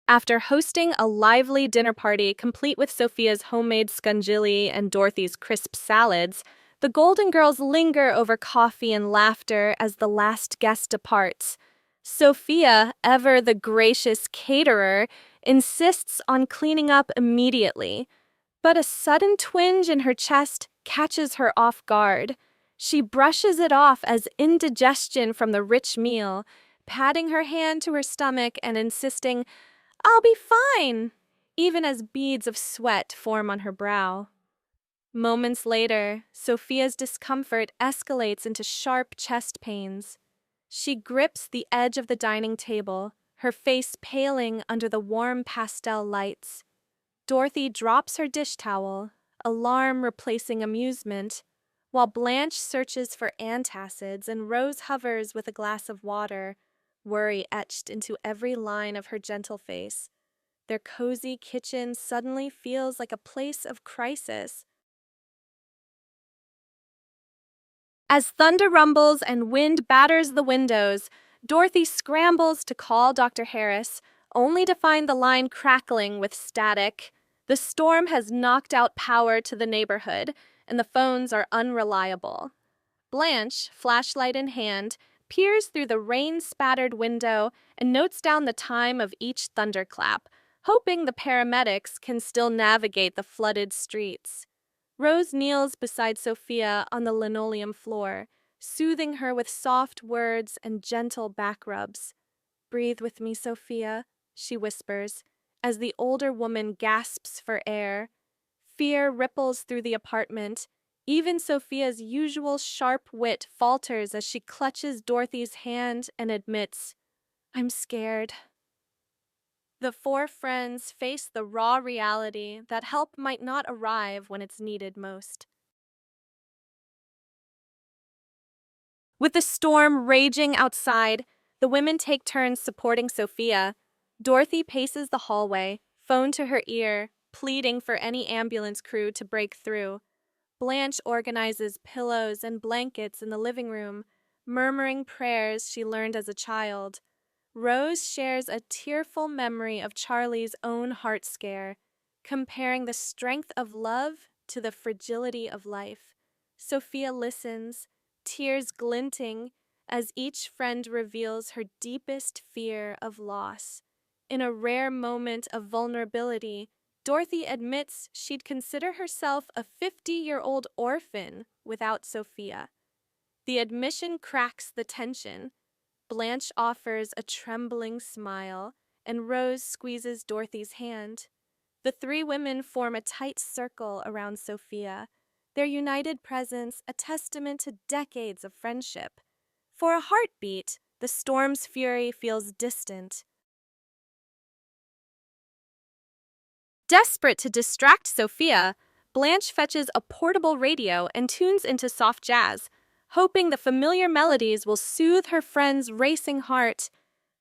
After hosting a lively dinner party complete with Sophia's homemade scungilli and Dorothy's crisp salads, the Golden Girls linger over coffee and laughter as the last guest departs. Sophia, ever the gracious caterer, insists on cleaning up immediately, but a sudden twinge in her chest catches her off guard. She brushes it off as indigestion from the rich meal, patting her hand to her stomach and insisting, "I'll be fine," even as beads of sweat form on her brow. Moments later, Sophia's discomfort escalates into sharp chest pains. She grips the edge of the dining table, her face paling under the warm pastel lights. Dorothy drops her dish towel, alarm replacing amusement, while Blanche searches for antacids and Rose hovers with a glass of water, worry etched into every line of her gentle face. Their cozy kitchen suddenly feels like a place of crisis. As thunder rumbles and wind batters the windows, Dorothy scrambles to call Dr. Harris, only to find the line crackling with static. The storm has knocked out power to the neighborhood, and the phones are unreliable. Blanche, flashlight in hand, peers through the rain-spattered window and notes down the time of each thunderclap, hoping the paramedics can still navigate the flooded streets. Rose kneels beside Sophia on the linoleum floor, soothing her with soft words and gentle back rubs. "Breathe with me, Sophia," she whispers, as the older woman gasps for air. Fear ripples through the apartment. Even Sophia's usual sharp wit falters as she clutches Dorothy's hand and admits, "I'm scared." The four friends face the raw reality that help might not arrive when it's needed most. With the storm raging outside, the women take turns supporting Sophia. Dorothy paces the hallway, phone to her ear, pleading for any ambulance crew to break through. Blanche organizes pillows and blankets in the living room, murmuring prayers she learned as a child. Rose shares a tearful memory of Charlie's own heart scare, comparing the strength of love to the fragility of life. Sophia listens, tears glinting, as each friend reveals her deepest fear of loss. In a rare moment of vulnerability, Dorothy admits she'd consider herself a 50-year-old orphan without Sophia. The admission cracks the tension. Blanche offers a trembling smile, and Rose squeezes Dorothy's hand. The three women form a tight circle around Sophia, their united presence a testament to decades of friendship. For a heartbeat, the storm's fury feels distant. Desperate to distract Sophia, Blanche fetches a portable radio and tunes into soft jazz, hoping the familiar melodies will soothe her friend's racing heart.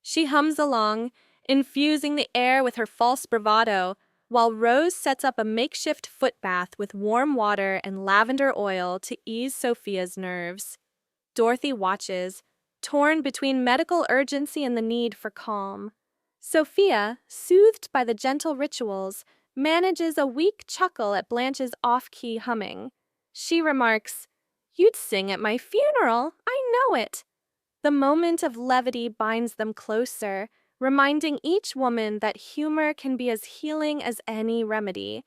She hums along, infusing the air with her false bravado, while Rose sets up a makeshift foot bath with warm water and lavender oil to ease Sophia's nerves. Dorothy watches, torn between medical urgency and the need for calm. Sophia, soothed by the gentle rituals, manages a weak chuckle at Blanche's off-key humming. She remarks, "You'd sing at my funeral, I know it." The moment of levity binds them closer, reminding each woman that humor can be as healing as any remedy,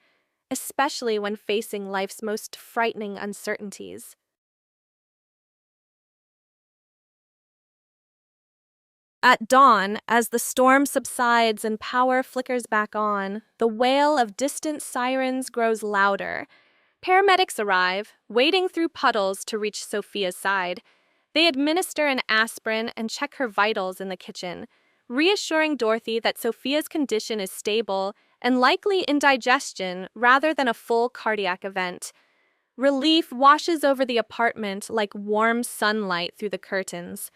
especially when facing life's most frightening uncertainties. At dawn, as the storm subsides and power flickers back on, the wail of distant sirens grows louder. Paramedics arrive, wading through puddles to reach Sophia's side. They administer an aspirin and check her vitals in the kitchen, reassuring Dorothy that Sophia's condition is stable and likely indigestion rather than a full cardiac event. Relief washes over the apartment like warm sunlight through the curtains.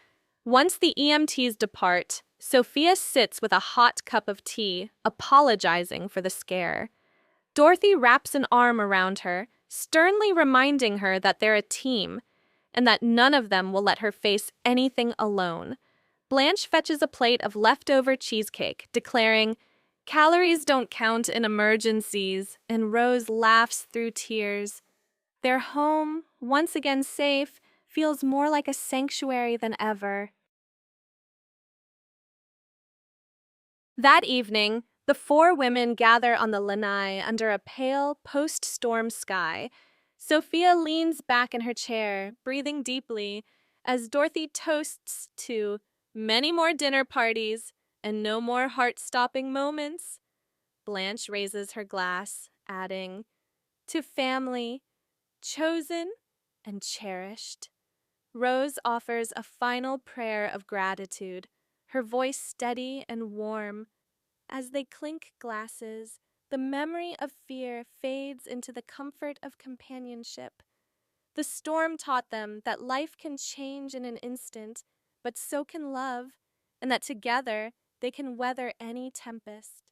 Once the EMTs depart, Sophia sits with a hot cup of tea, apologizing for the scare. Dorothy wraps an arm around her, sternly reminding her that they're a team, and that none of them will let her face anything alone. Blanche fetches a plate of leftover cheesecake, declaring, Calories don't count in emergencies, and Rose laughs through tears. Their home, once again safe, feels more like a sanctuary than ever. That evening, the four women gather on the lanai under a pale, post-storm sky. Sophia leans back in her chair, breathing deeply, as Dorothy toasts to many more dinner parties and no more heart-stopping moments. Blanche raises her glass, adding, to family, chosen and cherished. Rose offers a final prayer of gratitude, her voice steady and warm. As they clink glasses, the memory of fear fades into the comfort of companionship. The storm taught them that life can change in an instant, but so can love, and that together they can weather any tempest.